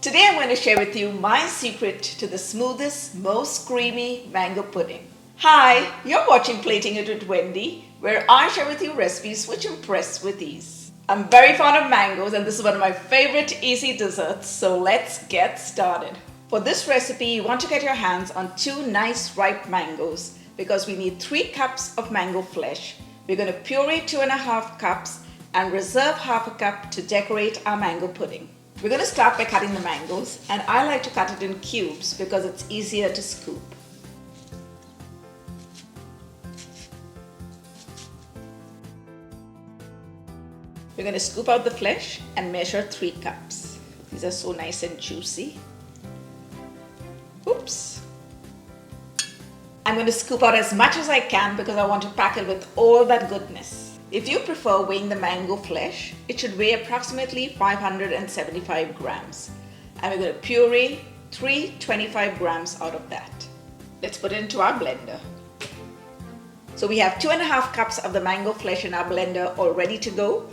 Today I'm going to share with you my secret to the smoothest, most creamy mango pudding. Hi, you're watching Plating It with Wendy, where I share with you recipes which impress with ease. I'm very fond of mangoes and this is one of my favorite easy desserts, so let's get started. For this recipe, you want to get your hands on 2 nice ripe mangoes because we need 3 cups of mango flesh. We're going to puree 2.5 cups and reserve half a cup to decorate our mango pudding. We're going to start by cutting the mangoes, and I like to cut it in cubes because it's easier to scoop. We're going to scoop out the flesh and measure 3 cups. These are so nice and juicy. Oops! I'm going to scoop out as much as I can because I want to pack it with all that goodness. If you prefer weighing the mango flesh, it should weigh approximately 575 grams. And we're going to puree 325 grams out of that. Let's put it into our blender. So we have 2.5 cups of the mango flesh in our blender all ready to go.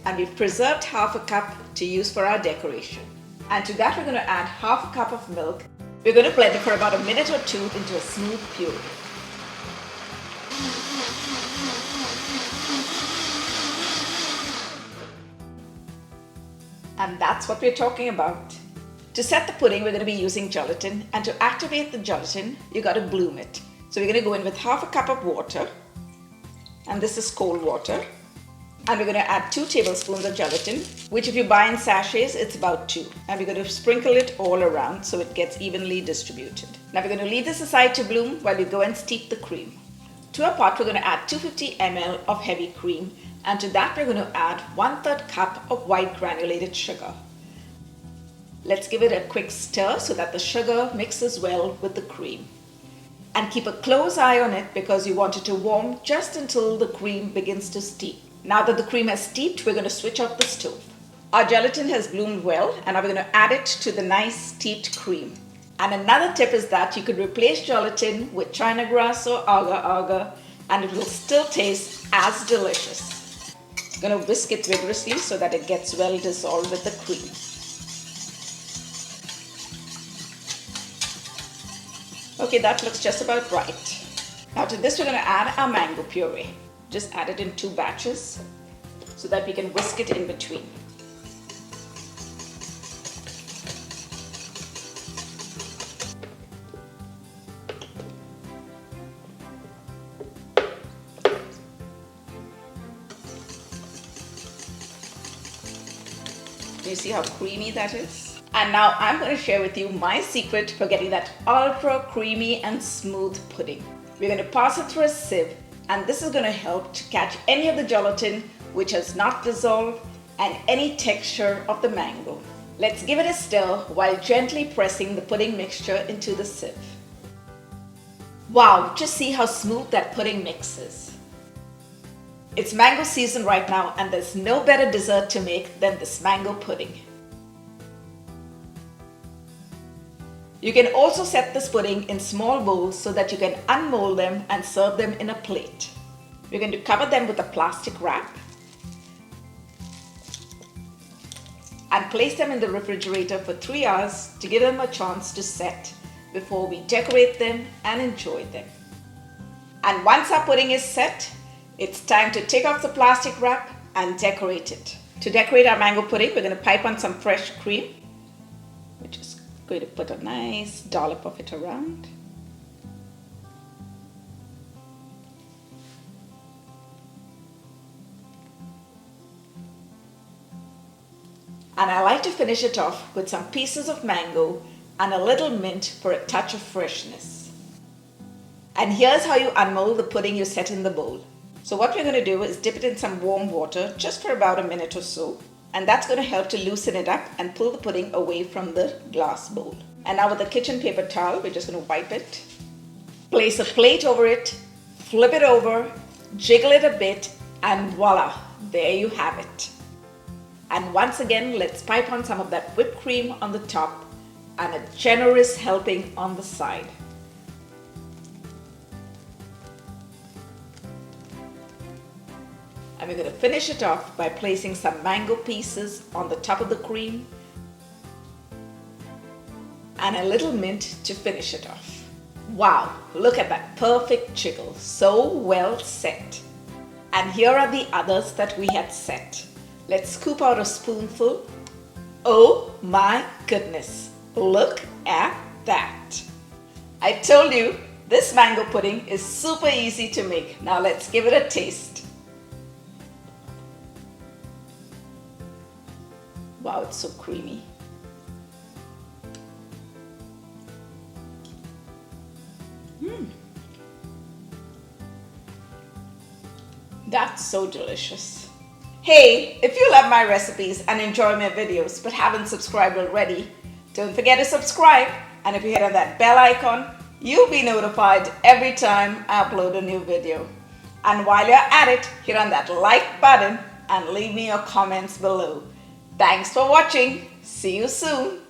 And we've preserved half a cup to use for our decoration. And to that we're going to add half a cup of milk. We're going to blend it for about a minute or 2 into a smooth puree. And that's what we're talking about. To set the pudding, we're going to be using gelatin, and to activate the gelatin, you got to bloom it. So we're going to go in with half a cup of water, and this is cold water. And we're going to add 2 tablespoons of gelatin, which if you buy in sachets, it's about 2. And we're going to sprinkle it all around so it gets evenly distributed. Now we're going to leave this aside to bloom while we go and steep the cream. To our pot, we're going to add 250 ml of heavy cream. And to that, we're going to add 1/3 cup of white granulated sugar. Let's give it a quick stir so that the sugar mixes well with the cream. And keep a close eye on it because you want it to warm just until the cream begins to steep. Now that the cream has steeped, we're going to switch off the stove. Our gelatin has bloomed well, and now we're going to add it to the nice steeped cream. And another tip is that you could replace gelatin with china grass or agar-agar, and it will still taste as delicious. I'm going to whisk it vigorously so that it gets well dissolved with the cream. Okay, that looks just about right. Now to this we're going to add our mango puree. Just add it in 2 batches so that we can whisk it in between. Do you see how creamy that is? And now I'm going to share with you my secret for getting that ultra creamy and smooth pudding. We're going to pass it through a sieve, and this is going to help to catch any of the gelatin which has not dissolved and any texture of the mango. Let's give it a stir while gently pressing the pudding mixture into the sieve. Wow, just see how smooth that pudding mix is. It's mango season right now, and there's no better dessert to make than this mango pudding. You can also set this pudding in small bowls so that you can unmold them and serve them in a plate. We're going to cover them with a plastic wrap and place them in the refrigerator for 3 hours to give them a chance to set before we decorate them and enjoy them. And once our pudding is set, it's time to take off the plastic wrap and decorate it. To decorate our mango pudding, we're going to pipe on some fresh cream. We're just going to put a nice dollop of it around. And I like to finish it off with some pieces of mango and a little mint for a touch of freshness. And here's how you unmold the pudding you set in the bowl. So what we're going to do is dip it in some warm water just for about a minute or so. And that's going to help to loosen it up and pull the pudding away from the glass bowl. And now with a kitchen paper towel, we're just going to wipe it. Place a plate over it, flip it over, jiggle it a bit, and voila, there you have it. And once again, let's pipe on some of that whipped cream on the top and a generous helping on the side. And we're going to finish it off by placing some mango pieces on the top of the cream and a little mint to finish it off. Wow, look at that perfect jiggle, so well set. And here are the others that we had set. Let's scoop out a spoonful. Oh my goodness, look at that. I told you, this mango pudding is super easy to make. Now let's give it a taste. Wow, it's so creamy. That's so delicious. Hey, if you love my recipes and enjoy my videos but haven't subscribed already, don't forget to subscribe, and if you hit on that bell icon, you'll be notified every time I upload a new video. And while you're at it, hit on that like button and leave me your comments below. Thanks for watching. See you soon.